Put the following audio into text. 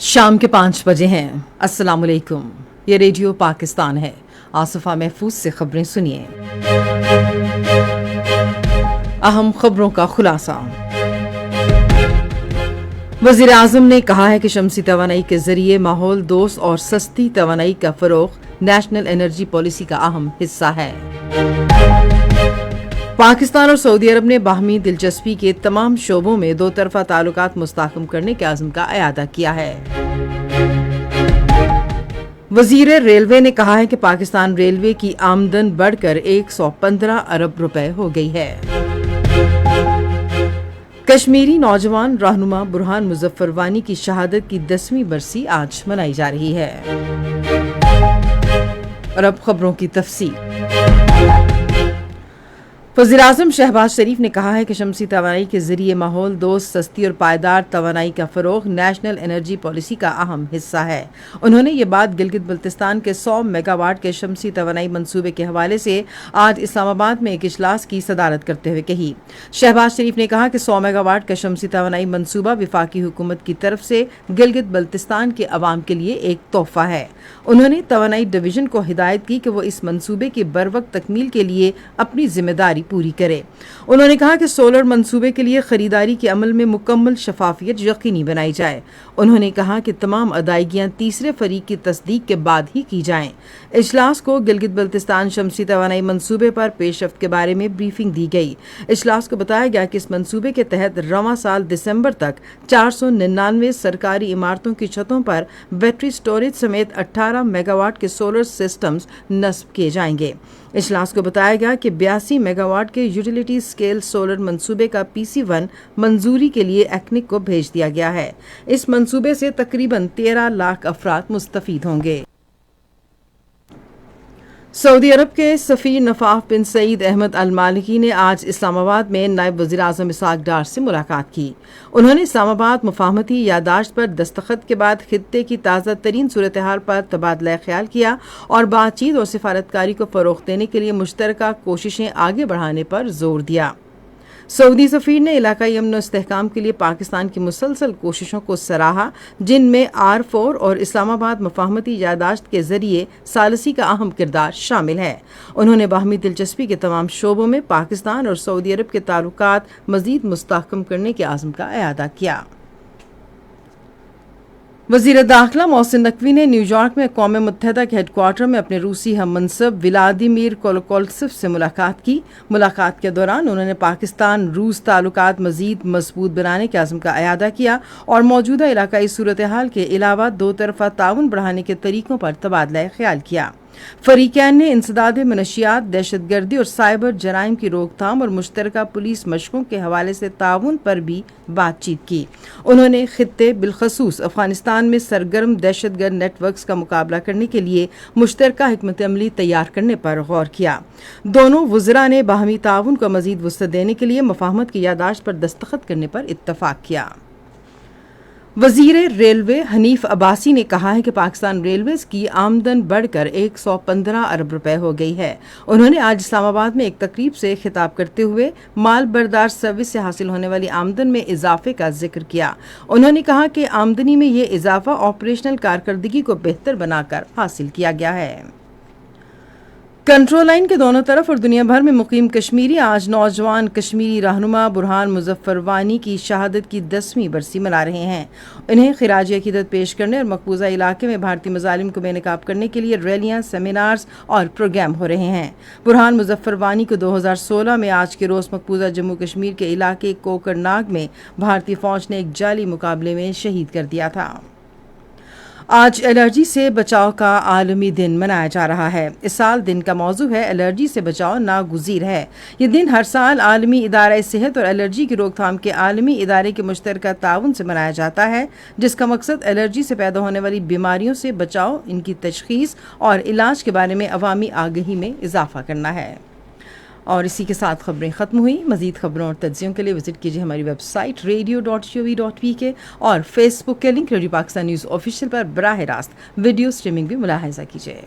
شام کے 5 بجے ہیں۔ السلام علیکم، یہ ریڈیو پاکستان ہے۔ آصفہ محفوظ سے خبریں سنیے۔ اہم خبروں کا خلاصہ۔ وزیر اعظم نے کہا ہے کہ شمسی توانائی کے ذریعے ماحول دوست اور سستی توانائی کا فروغ نیشنل انرجی پالیسی کا اہم حصہ ہے۔ پاکستان اور سعودی عرب نے باہمی دلچسپی کے تمام شعبوں میں دو طرفہ تعلقات مستحکم کرنے کے عزم کا اعادہ کیا ہے۔ وزیر ریلوے نے کہا ہے کہ پاکستان ریلوے کی آمدن بڑھ کر 115 ارب روپے ہو گئی ہے۔ کشمیری نوجوان رہنما برہان مظفر وانی کی شہادت کی 10ویں برسی آج منائی جا رہی ہے۔ اور اب خبروں کی تفصیل۔ وزیر اعظم شہباز شریف نے کہا ہے کہ شمسی توانائی کے ذریعے ماحول دوست سستی اور پائیدار توانائی کا فروغ نیشنل انرجی پالیسی کا اہم حصہ ہے۔ انہوں نے یہ بات گلگت بلتستان کے 100 میگا واٹ کے شمسی توانائی منصوبے کے حوالے سے آج اسلام آباد میں ایک اجلاس کی صدارت کرتے ہوئے کہی۔ شہباز شریف نے کہا کہ 100 میگا واٹ کا شمسی توانائی منصوبہ وفاقی حکومت کی طرف سے گلگت بلتستان کے عوام کے لیے ایک تحفہ ہے۔ انہوں نے توانائی ڈویژن کو ہدایت کی کہ وہ اس منصوبے کی بروقت تکمیل کے لیے اپنی ذمہ داری پوری کرے۔ انہوں نے کہا کہ سولر منصوبے کے لیے خریداری کے عمل میں مکمل شفافیت یقینی بنائی جائے۔ انہوں نے کہا کہ تمام ادائیگیاں تیسرے فریق کی تصدیق کے بعد ہی کی جائیں۔ اجلاس کو گلگت بلتستان شمسی توانائی منصوبے پر پیش رفت کے بارے میں بریفنگ دی گئی۔ اجلاس کو بتایا گیا کہ اس منصوبے کے تحت رواں سال دسمبر تک 499 سرکاری عمارتوں کی چھتوں پر بیٹری سٹوریج سمیت 18 میگا واٹ کے سولر سسٹمز نصب کیے جائیں گے۔ اجلاس کو بتایا گیا کہ 82 میگا واٹ کے یوٹیلیٹی اسکیل سولر منصوبے کا PC1 منظوری کے لیے ایکنک کو بھیج دیا گیا ہے۔ اس منصوبے سے تقریباً 13 لاکھ افراد مستفید ہوں گے۔ سعودی عرب کے سفیر نفاف بن سعید احمد المالکی نے آج اسلام آباد میں نائب وزیر اعظم اسحاق ڈار سے ملاقات کی۔ انہوں نے اسلام آباد مفاہمتی یادداشت پر دستخط کے بعد خطے کی تازہ ترین صورتحال پر تبادلہ خیال کیا اور بات چیت اور سفارتکاری کو فروغ دینے کے لیے مشترکہ کوششیں آگے بڑھانے پر زور دیا۔ سعودی سفیر نے علاقائی امن و استحکام کے لیے پاکستان کی مسلسل کوششوں کو سراہا، جن میں R4 اور اسلام آباد مفاہمتی یادداشت کے ذریعے ثالثی کا اہم کردار شامل ہے۔ انہوں نے باہمی دلچسپی کے تمام شعبوں میں پاکستان اور سعودی عرب کے تعلقات مزید مستحکم کرنے کے عزم کا اعادہ کیا۔ وزیر داخلہ محسن نقوی نے نیو یارک میں اقوام متحدہ کے ہیڈ کوارٹر میں اپنے روسی ہم منصب ولادیمیر کولوکولتسیف سے ملاقات کی۔ ملاقات کے دوران انہوں نے پاکستان روس تعلقات مزید مضبوط بنانے کے عزم کا اعادہ کیا اور موجودہ علاقائی صورتحال کے علاوہ دو طرفہ تعاون بڑھانے کے طریقوں پر تبادلہ خیال کیا۔ فریقین نے انسداد منشیات، دہشت گردی اور سائبر جرائم کی روک تھام اور مشترکہ پولیس مشقوں کے حوالے سے تعاون پر بھی بات چیت کی۔ انہوں نے خطے بالخصوص افغانستان میں سرگرم دہشت گرد نیٹ ورکس کا مقابلہ کرنے کے لیے مشترکہ حکمت عملی تیار کرنے پر غور کیا۔ دونوں وزراء نے باہمی تعاون کو مزید وسعت دینے کے لیے مفاہمت کی یادداشت پر دستخط کرنے پر اتفاق کیا۔ وزیر ریلوے حنیف عباسی نے کہا ہے کہ پاکستان ریلویز کی آمدن بڑھ کر 115 ارب روپے ہو گئی ہے۔ انہوں نے آج اسلام آباد میں ایک تقریب سے خطاب کرتے ہوئے مال بردار سروس سے حاصل ہونے والی آمدن میں اضافے کا ذکر کیا۔ انہوں نے کہا کہ آمدنی میں یہ اضافہ آپریشنل کارکردگی کو بہتر بنا کر حاصل کیا گیا ہے۔ کنٹرول لائن کے دونوں طرف اور دنیا بھر میں مقیم کشمیری آج نوجوان کشمیری رہنما برہان مظفر وانی کی شہادت کی 10ویں برسی منا رہے ہیں۔ انہیں خراج عقیدت پیش کرنے اور مقبوضہ علاقے میں بھارتی مظالم کو بے نقاب کرنے کے لیے ریلیاں، سیمینارز اور پروگرام ہو رہے ہیں۔ برہان مظفر وانی کو 2016 میں آج کے روز مقبوضہ جموں کشمیر کے علاقے کوکر ناگ میں بھارتی فوج نے ایک جعلی مقابلے میں شہید کر دیا تھا۔ آج الرجی سے بچاؤ کا عالمی دن منایا جا رہا ہے۔ اس سال دن کا موضوع ہے الرجی سے بچاؤ ناگزیر ہے۔ یہ دن ہر سال عالمی ادارہ صحت اور الرجی کی روک تھام کے عالمی ادارے کے مشترکہ تعاون سے منایا جاتا ہے، جس کا مقصد الرجی سے پیدا ہونے والی بیماریوں سے بچاؤ، ان کی تشخیص اور علاج کے بارے میں عوامی آگہی میں اضافہ کرنا ہے۔ اور اسی کے ساتھ خبریں ختم ہوئی۔ مزید خبروں اور تجزیوں کے لیے وزٹ کیجیے ہماری ویب سائٹ radio.gov.pk اور فیس بک کے link radio Pakistan news official پر براہ راست ویڈیو سٹریمنگ بھی ملاحظہ کیجیے۔